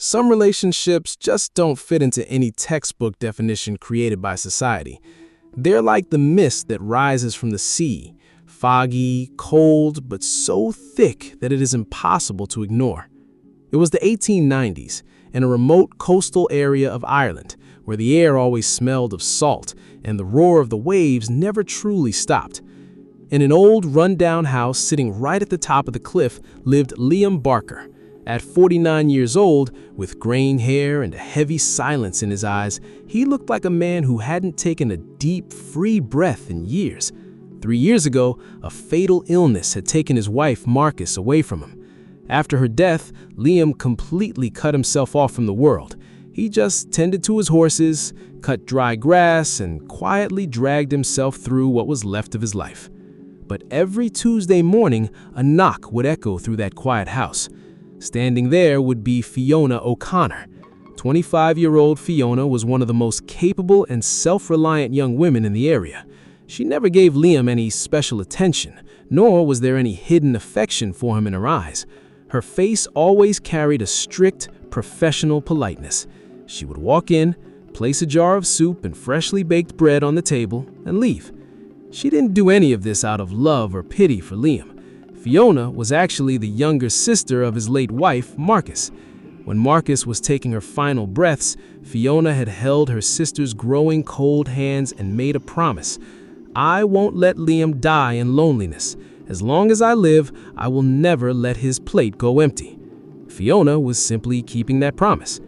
Some relationships just don't fit into any textbook definition created by society. They're like the mist that rises from the sea, foggy, cold, but so thick that it is impossible to ignore. It was the 1890s, in a remote coastal area of Ireland, where the air always smelled of salt and the roar of the waves never truly stopped. In an old, run-down house sitting right at the top of the cliff lived Liam Barker. At 49 years old, with graying hair and a heavy silence in his eyes, he looked like a man who hadn't taken a deep, free breath in years. 3 years ago, a fatal illness had taken his wife, Marcus, away from him. After her death, Liam completely cut himself off from the world. He just tended to his horses, cut dry grass, and quietly dragged himself through what was left of his life. But every Tuesday morning, a knock would echo through that quiet house. Standing there would be Fiona O'Connor. 25-year-old Fiona was one of the most capable and self-reliant young women in the area. She never gave Liam any special attention, nor was there any hidden affection for him in her eyes. Her face always carried a strict, professional politeness. She would walk in, place a jar of soup and freshly baked bread on the table, and leave. She didn't do any of this out of love or pity for Liam. Fiona was actually the younger sister of his late wife, Marcus. When Marcus was taking her final breaths, Fiona had held her sister's growing cold hands and made a promise. "I won't let Liam die in loneliness. As long as I live, I will never let his plate go empty." Fiona was simply keeping that promise.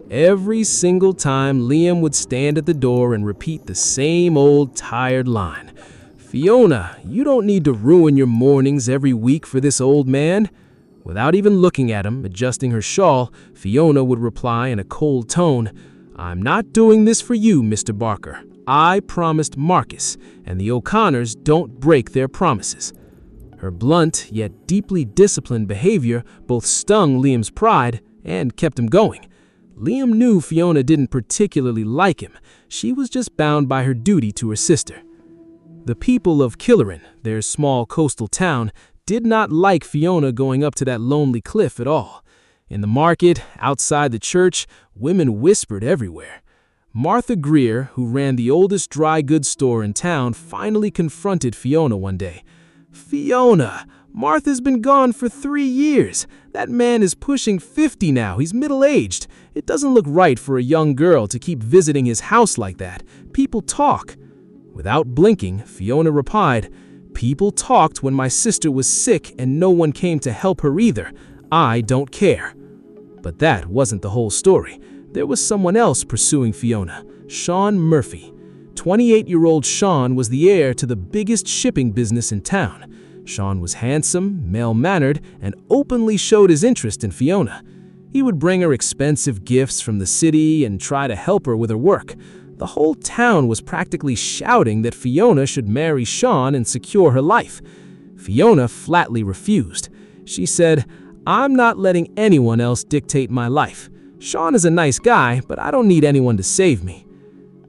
Every single time, Liam would stand at the door and repeat the same old tired line. "Fiona, you don't need to ruin your mornings every week for this old man." Without even looking at him, adjusting her shawl, Fiona would reply in a cold tone, "I'm not doing this for you, Mr. Barker. I promised Marcus, and the O'Connors don't break their promises." Her blunt, yet deeply disciplined behavior both stung Liam's pride and kept him going. Liam knew Fiona didn't particularly like him. She was just bound by her duty to her sister. The people of Killerin, their small coastal town, did not like Fiona going up to that lonely cliff at all. In the market, outside the church, women whispered everywhere. Martha Greer, who ran the oldest dry goods store in town, finally confronted Fiona one day. "Fiona, Martha's been gone for 3 years. That man is pushing 50 now. He's middle-aged. It doesn't look right for a young girl to keep visiting his house like that. People talk." Without blinking, Fiona replied, "People talked when my sister was sick and no one came to help her either. I don't care." But that wasn't the whole story. There was someone else pursuing Fiona, Sean Murphy. 28-year-old Sean was the heir to the biggest shipping business in town. Sean was handsome, male-mannered, and openly showed his interest in Fiona. He would bring her expensive gifts from the city and try to help her with her work. The whole town was practically shouting that Fiona should marry Sean and secure her life. Fiona flatly refused. She said, "I'm not letting anyone else dictate my life. Sean is a nice guy, but I don't need anyone to save me."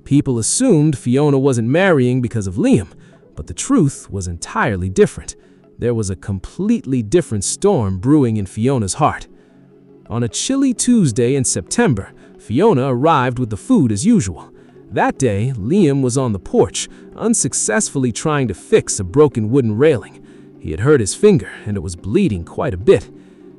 People assumed Fiona wasn't marrying because of Liam, but the truth was entirely different. There was a completely different storm brewing in Fiona's heart. On a chilly Tuesday in September, Fiona arrived with the food as usual. That day, Liam was on the porch, unsuccessfully trying to fix a broken wooden railing. He had hurt his finger, and it was bleeding quite a bit.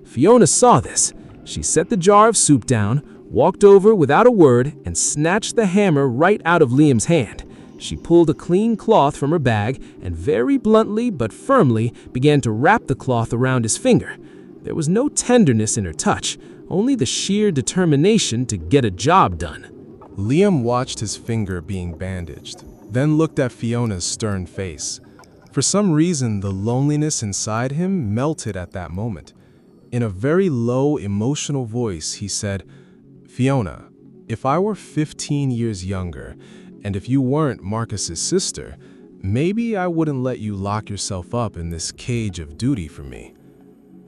Fiona saw this. She set the jar of soup down, walked over without a word, and snatched the hammer right out of Liam's hand. She pulled a clean cloth from her bag and very bluntly but firmly began to wrap the cloth around his finger. There was no tenderness in her touch, only the sheer determination to get a job done. Liam watched his finger being bandaged, then looked at Fiona's stern face. For some reason, the loneliness inside him melted at that moment. In a very low, emotional voice, he said, "Fiona, if I were 15 years younger, and if you weren't Marcus's sister, maybe I wouldn't let you lock yourself up in this cage of duty for me."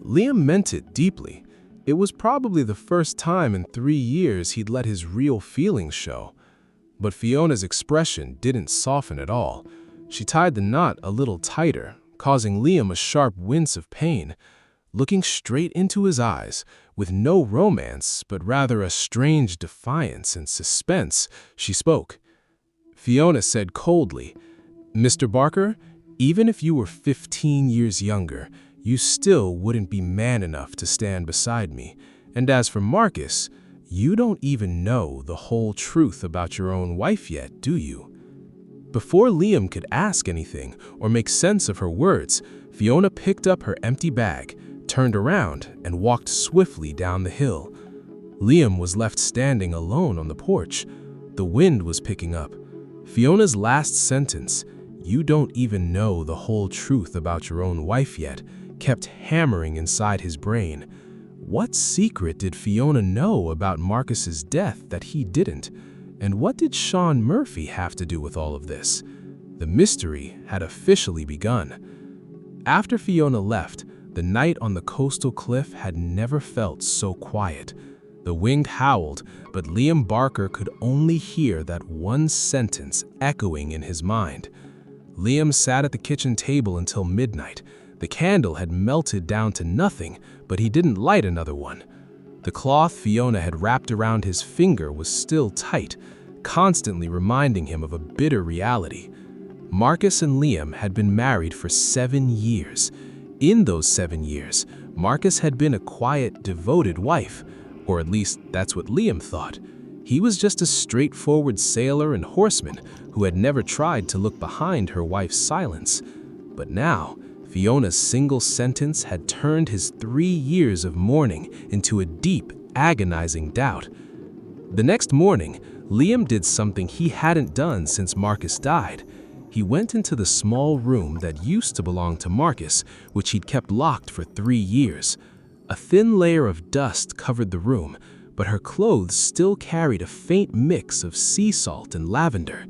Liam meant it deeply. It was probably the first time in 3 years he'd let his real feelings show. But Fiona's expression didn't soften at all. She tied the knot a little tighter, causing Liam a sharp wince of pain. looking straight into his eyes, with no romance, but rather a strange defiance and suspense, she spoke. Fiona said coldly, "Mr. Barker, even if you were 15 years younger, you still wouldn't be man enough to stand beside me. And as for Marcus, you don't even know the whole truth about your own wife yet, do you?" Before Liam could ask anything or make sense of her words, Fiona picked up her empty bag, turned around, and walked swiftly down the hill. Liam was left standing alone on the porch. The wind was picking up. Fiona's last sentence, "You don't even know the whole truth about your own wife yet," kept hammering inside his brain. What secret did Fiona know about Marcus's death that he didn't? And what did Sean Murphy have to do with all of this? The mystery had officially begun. After Fiona left, the night on the coastal cliff had never felt so quiet. The wind howled, but Liam Barker could only hear that one sentence echoing in his mind. Liam sat at the kitchen table until midnight. The candle had melted down to nothing, but he didn't light another one. The cloth Fiona had wrapped around his finger was still tight, constantly reminding him of a bitter reality. Marcus and Liam had been married for 7 years. In those 7 years, Marcus had been a quiet, devoted wife, or at least that's what Liam thought. He was just a straightforward sailor and horseman who had never tried to look behind her wife's silence. But now, Fiona's single sentence had turned his 3 years of mourning into a deep, agonizing doubt. The next morning, Liam did something he hadn't done since Marcus died. He went into the small room that used to belong to Marcus, which he'd kept locked for 3 years. A thin layer of dust covered the room, but her clothes still carried a faint mix of sea salt and lavender.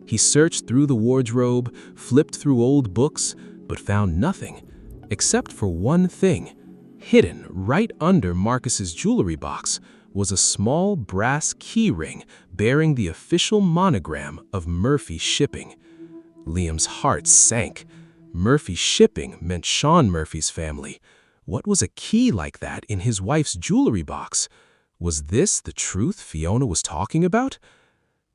He searched through the wardrobe, flipped through old books, but found nothing, except for one thing. Hidden right under Marcus's jewelry box was a small brass key ring bearing the official monogram of Murphy Shipping. Liam's heart sank. Murphy Shipping meant Sean Murphy's family. What was a key like that in his wife's jewelry box? Was this the truth Fiona was talking about?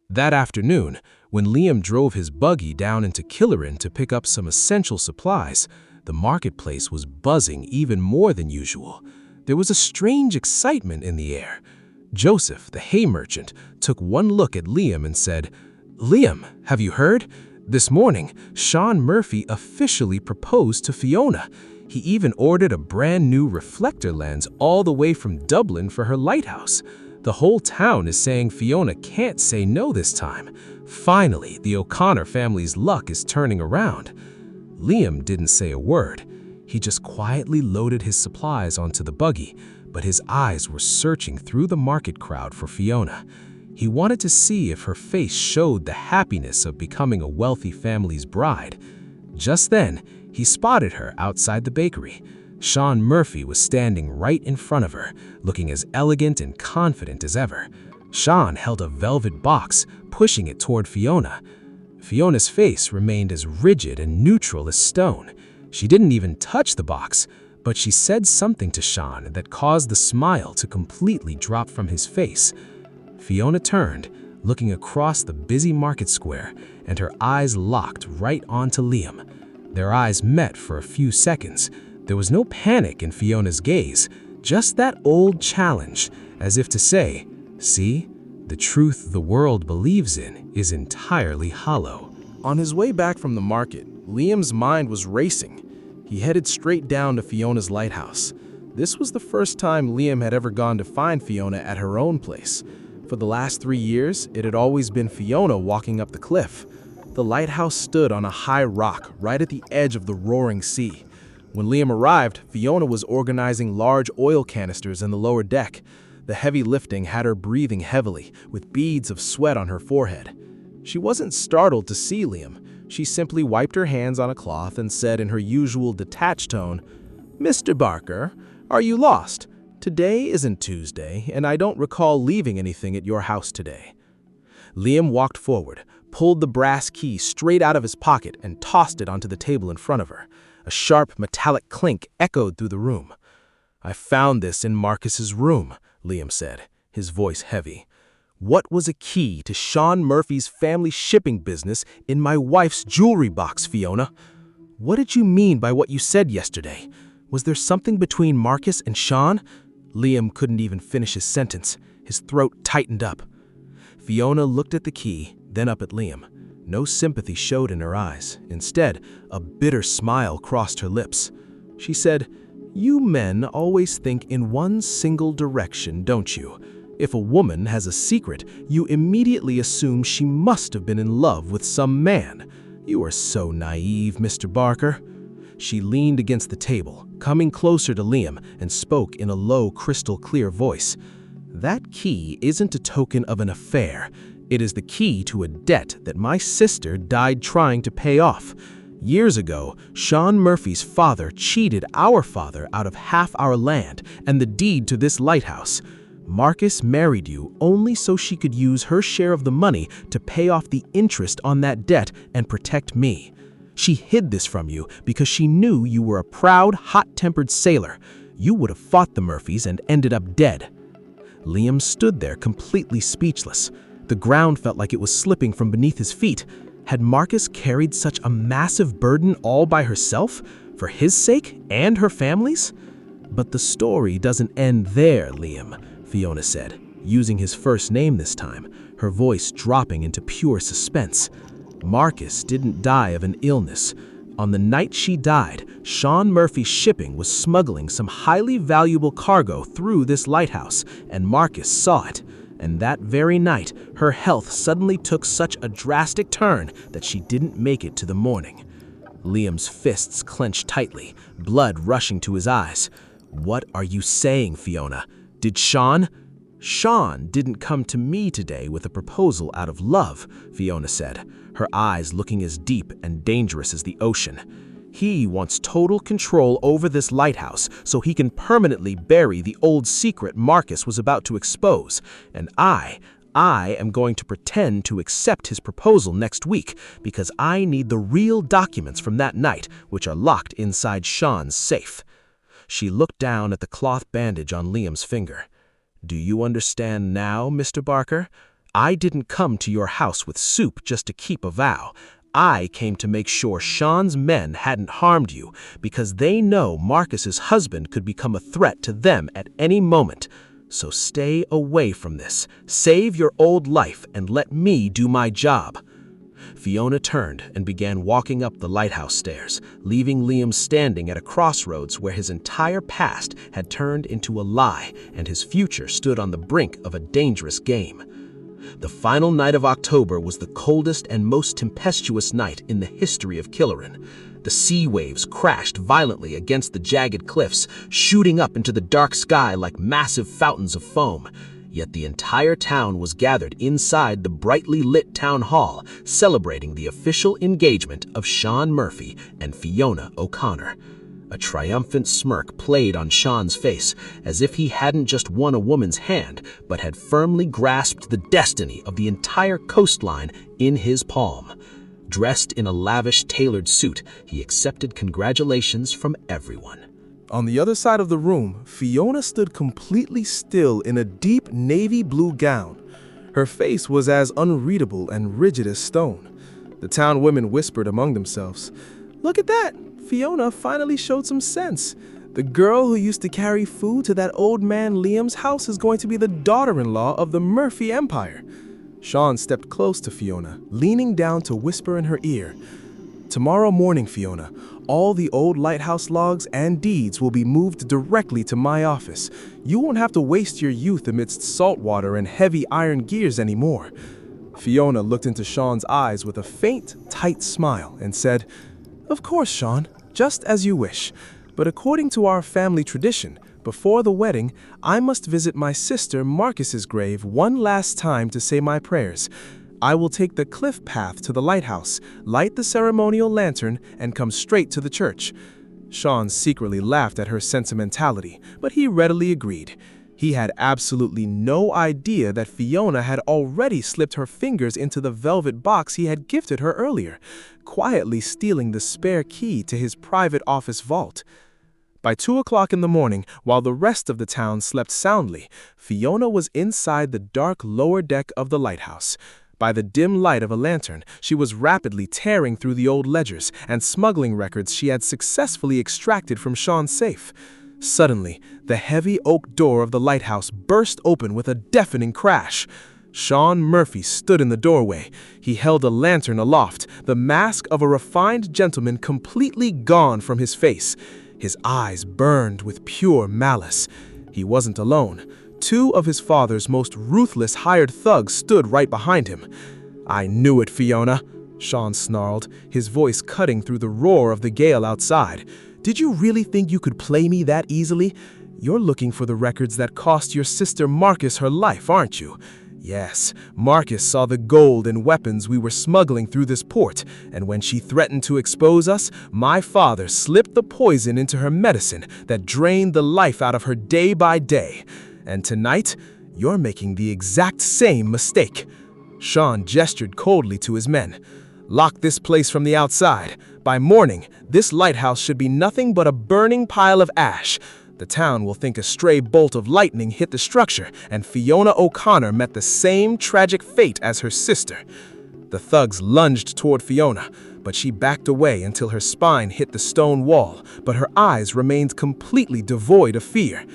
That afternoon, when Liam drove his buggy down into Killerin to pick up some essential supplies, the marketplace was buzzing even more than usual. There was a strange excitement in the air. Joseph, the hay merchant, took one look at Liam and said, "Liam, have you heard? This morning, Sean Murphy officially proposed to Fiona. He even ordered a brand new reflector lens all the way from Dublin for her lighthouse. The whole town is saying Fiona can't say no this time. Finally, the O'Connor family's luck is turning around." Liam didn't say a word. He just quietly loaded his supplies onto the buggy, but his eyes were searching through the market crowd for Fiona. He wanted to see if her face showed the happiness of becoming a wealthy family's bride. Just then, he spotted her outside the bakery. Sean Murphy was standing right in front of her, looking as elegant and confident as ever. Sean held a velvet box, pushing it toward Fiona. Fiona's face remained as rigid and neutral as stone. She didn't even touch the box, but she said something to Sean that caused the smile to completely drop from his face. Fiona turned, looking across the busy market square, and her eyes locked right onto Liam. Their eyes met for a few seconds. There was no panic in Fiona's gaze, just that old challenge, as if to say, "See, the truth the world believes in is entirely hollow." On his way back from the market, Liam's mind was racing. He headed straight down to Fiona's lighthouse. This was the first time Liam had ever gone to find Fiona at her own place. For the last 3 years, it had always been Fiona walking up the cliff. The lighthouse stood on a high rock right at the edge of the roaring sea. When Liam arrived, Fiona was organizing large oil canisters in the lower deck. The heavy lifting had her breathing heavily, with beads of sweat on her forehead. She wasn't startled to see Liam. She simply wiped her hands on a cloth and said in her usual detached tone, "Mr. Barker, are you lost? Today isn't Tuesday, and I don't recall leaving anything at your house today." Liam walked forward, pulled the brass key straight out of his pocket, and tossed it onto the table in front of her. A sharp, metallic clink echoed through the room. "I found this in Marcus's room," Liam said, his voice heavy. "What was a key to Sean Murphy's family shipping business in my wife's jewelry box, Fiona? What did you mean by what you said yesterday? Was there something between Marcus and Sean?" Liam couldn't even finish his sentence. His throat tightened up. Fiona looked at the key, then up at Liam. No sympathy showed in her eyes. Instead, a bitter smile crossed her lips. She said, "You men always think in one single direction, don't you? If a woman has a secret, you immediately assume she must have been in love with some man. You are so naive, Mr. Barker." She leaned against the table, coming closer to Liam, and spoke in a low, crystal-clear voice. "That key isn't a token of an affair. It is the key to a debt that my sister died trying to pay off. Years ago, Sean Murphy's father cheated our father out of half our land and the deed to this lighthouse. Marcus married you only so she could use her share of the money to pay off the interest on that debt and protect me. She hid this from you because she knew you were a proud, hot-tempered sailor. You would have fought the Murphys and ended up dead." Liam stood there completely speechless. The ground felt like it was slipping from beneath his feet. Had Marcus carried such a massive burden all by herself, for his sake and her family's? "But the story doesn't end there, Liam," Fiona said, using his first name this time, her voice dropping into pure suspense. "Marcus didn't die of an illness. On the night she died, Sean Murphy Shipping was smuggling some highly valuable cargo through this lighthouse, and Marcus saw it. And that very night, her health suddenly took such a drastic turn that she didn't make it to the morning." Liam's fists clenched tightly, blood rushing to his eyes. "What are you saying, Fiona? Did Sean—" "Sean didn't come to me today with a proposal out of love," Fiona said, her eyes looking as deep and dangerous as the ocean. "He wants total control over this lighthouse so he can permanently bury the old secret Marcus was about to expose, and I am going to pretend to accept his proposal next week because I need the real documents from that night, which are locked inside Sean's safe." She looked down at the cloth bandage on Liam's finger. "Do you understand now, Mr. Barker? I didn't come to your house with soup just to keep a vow. I came to make sure Sean's men hadn't harmed you because they know Marcus's husband could become a threat to them at any moment. So stay away from this, save your old life, and let me do my job." Fiona turned and began walking up the lighthouse stairs, leaving Liam standing at a crossroads where his entire past had turned into a lie and his future stood on the brink of a dangerous game. The final night of October was the coldest and most tempestuous night in the history of Killerin. The sea waves crashed violently against the jagged cliffs, shooting up into the dark sky like massive fountains of foam. Yet the entire town was gathered inside the brightly lit town hall, celebrating the official engagement of Sean Murphy and Fiona O'Connor. A triumphant smirk played on Sean's face, as if he hadn't just won a woman's hand, but had firmly grasped the destiny of the entire coastline in his palm. Dressed in a lavish, tailored suit, he accepted congratulations from everyone. On the other side of the room, Fiona stood completely still in a deep navy blue gown. Her face was as unreadable and rigid as stone. The town women whispered among themselves, "Look at that! Fiona finally showed some sense. The girl who used to carry food to that old man Liam's house is going to be the daughter-in-law of the Murphy Empire." Sean stepped close to Fiona, leaning down to whisper in her ear, "Tomorrow morning, Fiona, all the old lighthouse logs and deeds will be moved directly to my office. You won't have to waste your youth amidst salt water and heavy iron gears anymore." Fiona looked into Sean's eyes with a faint, tight smile and said, "Of course, Sean, just as you wish. But according to our family tradition, before the wedding, I must visit my sister Marcus's grave one last time to say my prayers. I will take the cliff path to the lighthouse, light the ceremonial lantern, and come straight to the church." Sean secretly laughed at her sentimentality, but he readily agreed. He had absolutely no idea that Fiona had already slipped her fingers into the velvet box he had gifted her earlier, quietly stealing the spare key to his private office vault. By 2 o'clock in the morning, while the rest of the town slept soundly, Fiona was inside the dark lower deck of the lighthouse. By the dim light of a lantern, she was rapidly tearing through the old ledgers and smuggling records she had successfully extracted from Sean's safe. Suddenly, the heavy oak door of the lighthouse burst open with a deafening crash. Sean Murphy stood in the doorway. He held a lantern aloft, the mask of a refined gentleman completely gone from his face. His eyes burned with pure malice. He wasn't alone. 2 of his father's most ruthless hired thugs stood right behind him. "I knew it, Fiona," Sean snarled, his voice cutting through the roar of the gale outside. "Did you really think you could play me that easily? You're looking for the records that cost your sister Marcus her life, aren't you? Yes, Marcus saw the gold and weapons we were smuggling through this port, and when she threatened to expose us, my father slipped the poison into her medicine that drained the life out of her day by day. And tonight, you're making the exact same mistake." Sean gestured coldly to his men. "Lock this place from the outside. By morning, this lighthouse should be nothing but a burning pile of ash. The town will think a stray bolt of lightning hit the structure, and Fiona O'Connor met the same tragic fate as her sister." The thugs lunged toward Fiona, but she backed away until her spine hit the stone wall, but her eyes remained completely devoid of fear.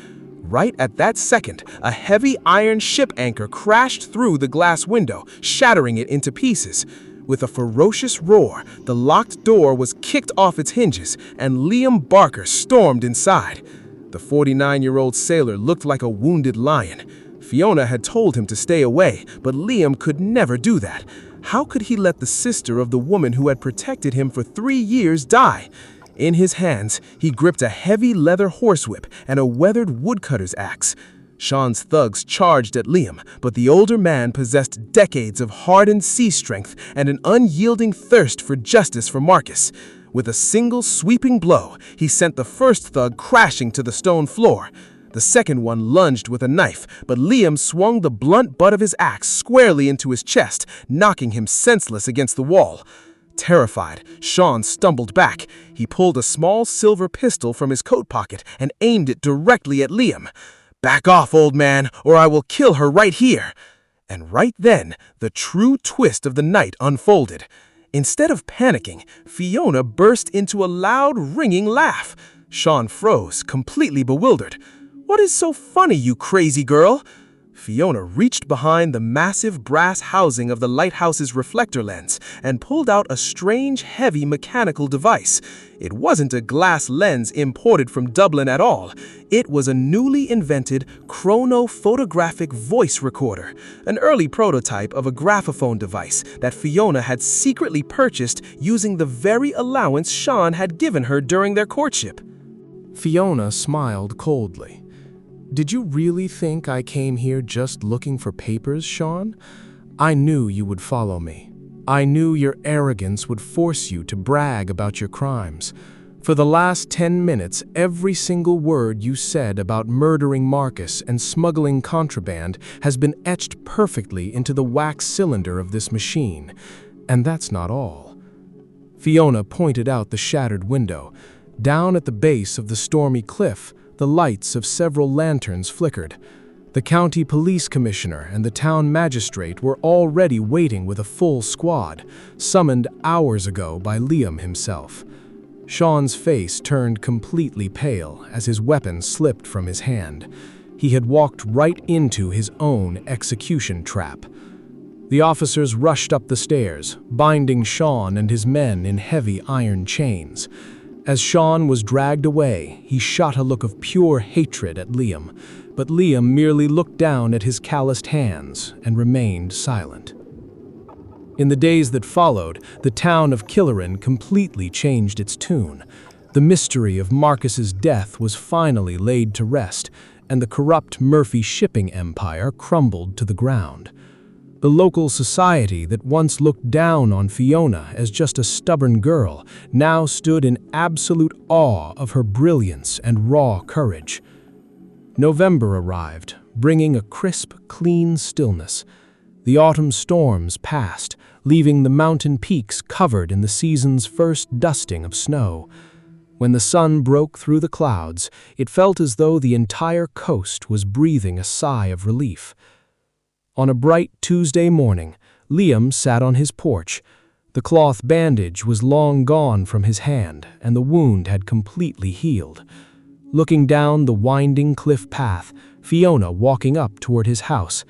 Right at that second, a heavy iron ship anchor crashed through the glass window, shattering it into pieces. With a ferocious roar, the locked door was kicked off its hinges, and Liam Barker stormed inside. The 49-year-old sailor looked like a wounded lion. Fiona had told him to stay away, but Liam could never do that. How could he let the sister of the woman who had protected him for 3 years die? In his hands, he gripped a heavy leather horsewhip and a weathered woodcutter's axe. Sean's thugs charged at Liam, but the older man possessed decades of hardened sea strength and an unyielding thirst for justice for Marcus. With a single sweeping blow, he sent the first thug crashing to the stone floor. The second one lunged with a knife, but Liam swung the blunt butt of his axe squarely into his chest, knocking him senseless against the wall. Terrified, Sean stumbled back. He pulled a small silver pistol from his coat pocket and aimed it directly at Liam. "Back off, old man, or I will kill her right here." And right then, the true twist of the night unfolded. Instead of panicking, Fiona burst into a loud, ringing laugh. Sean froze, completely bewildered. "What is so funny, you crazy girl?" Fiona reached behind the massive brass housing of the lighthouse's reflector lens and pulled out a strange, heavy mechanical device. It wasn't a glass lens imported from Dublin at all. It was a newly invented chronophotographic voice recorder, an early prototype of a graphophone device that Fiona had secretly purchased using the very allowance Sean had given her during their courtship. Fiona smiled coldly. "Did you really think I came here just looking for papers, Sean? I knew you would follow me. I knew your arrogance would force you to brag about your crimes. For the last 10 minutes, every single word you said about murdering Marcus and smuggling contraband has been etched perfectly into the wax cylinder of this machine. And that's not all." Fiona pointed out the shattered window. Down at the base of the stormy cliff, the lights of several lanterns flickered. The county police commissioner and the town magistrate were already waiting with a full squad, summoned hours ago by Liam himself. Sean's face turned completely pale as his weapon slipped from his hand. He had walked right into his own execution trap. The officers rushed up the stairs, binding Sean and his men in heavy iron chains. As Sean was dragged away, he shot a look of pure hatred at Liam, but Liam merely looked down at his calloused hands and remained silent. In the days that followed, the town of Killerin completely changed its tune. The mystery of Marcus's death was finally laid to rest, and the corrupt Murphy shipping empire crumbled to the ground. The local society that once looked down on Fiona as just a stubborn girl now stood in absolute awe of her brilliance and raw courage. November arrived, bringing a crisp, clean stillness. The autumn storms passed, leaving the mountain peaks covered in the season's first dusting of snow. When the sun broke through the clouds, it felt as though the entire coast was breathing a sigh of relief. On a bright Tuesday morning, Liam sat on his porch. The cloth bandage was long gone from his hand, and the wound had completely healed. Looking down the winding cliff path, Fiona walking up toward his house.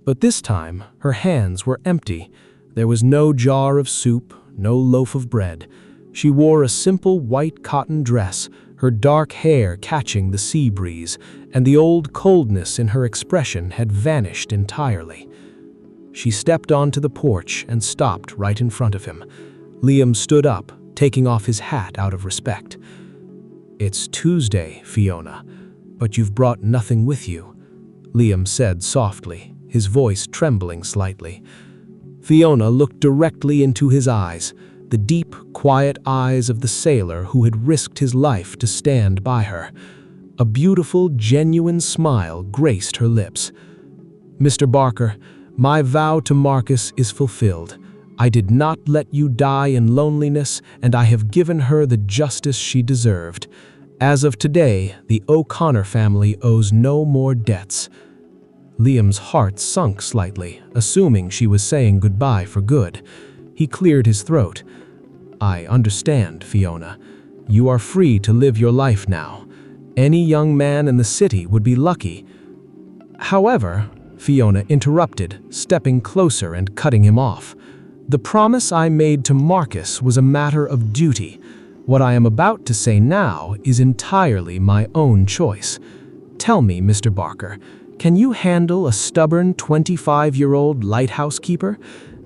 But this time, her hands were empty. There was no jar of soup, no loaf of bread. She wore a simple white cotton dress, her dark hair catching the sea breeze, and the old coldness in her expression had vanished entirely. She stepped onto the porch and stopped right in front of him. Liam stood up, taking off his hat out of respect. "It's Tuesday, Fiona, but you've brought nothing with you," Liam said softly, his voice trembling slightly. Fiona looked directly into his eyes, the deep, quiet eyes of the sailor who had risked his life to stand by her. A beautiful, genuine smile graced her lips. "Mr. Barker, my vow to Marcus is fulfilled. I did not let you die in loneliness, and I have given her the justice she deserved. As of today, the O'Connor family owes no more debts." Liam's heart sunk slightly, assuming she was saying goodbye for good. He cleared his throat. "I understand, Fiona. You are free to live your life now. Any young man in the city would be lucky." "However," Fiona interrupted, stepping closer and cutting him off, "the promise I made to Marcus was a matter of duty. What I am about to say now is entirely my own choice. Tell me, Mr. Barker, can you handle a stubborn 25-year-old lighthouse keeper?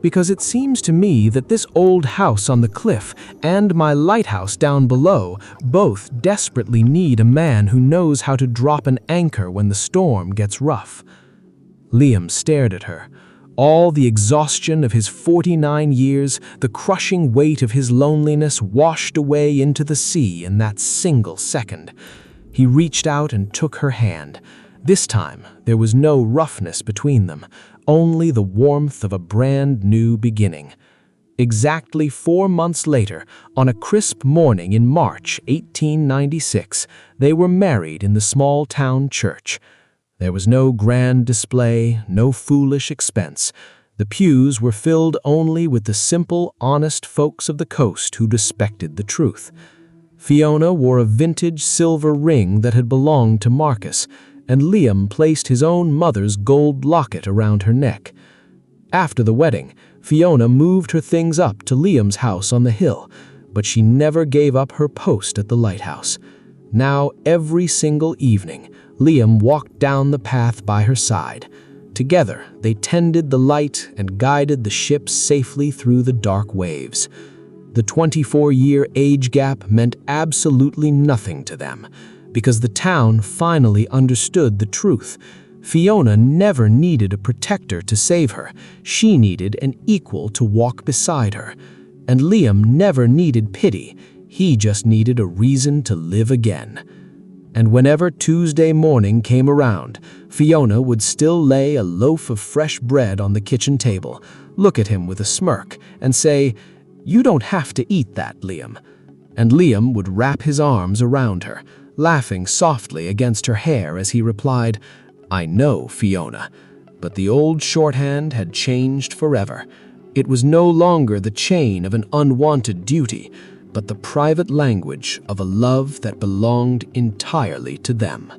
Because it seems to me that this old house on the cliff and my lighthouse down below both desperately need a man who knows how to drop an anchor when the storm gets rough." Liam stared at her. All the exhaustion of his 49 years, the crushing weight of his loneliness washed away into the sea in that single second. He reached out and took her hand. This time, there was no roughness between them, only the warmth of a brand new beginning. Exactly 4 months later, on a crisp morning in March 1896, they were married in the small town church. There was no grand display, no foolish expense. The pews were filled only with the simple, honest folks of the coast who respected the truth. Fiona wore a vintage silver ring that had belonged to Marcus, and Liam placed his own mother's gold locket around her neck. After the wedding, Fiona moved her things up to Liam's house on the hill, but she never gave up her post at the lighthouse. Now, every single evening, Liam walked down the path by her side. Together, they tended the light and guided the ship safely through the dark waves. The 24-year age gap meant absolutely nothing to them, because the town finally understood the truth. Fiona never needed a protector to save her. She needed an equal to walk beside her. And Liam never needed pity. He just needed a reason to live again. And whenever Tuesday morning came around, Fiona would still lay a loaf of fresh bread on the kitchen table, look at him with a smirk, and say, "You don't have to eat that, Liam." And Liam would wrap his arms around her, laughing softly against her hair as he replied, "I know, Fiona." But the old shorthand had changed forever. It was no longer the chain of an unwanted duty, but the private language of a love that belonged entirely to them.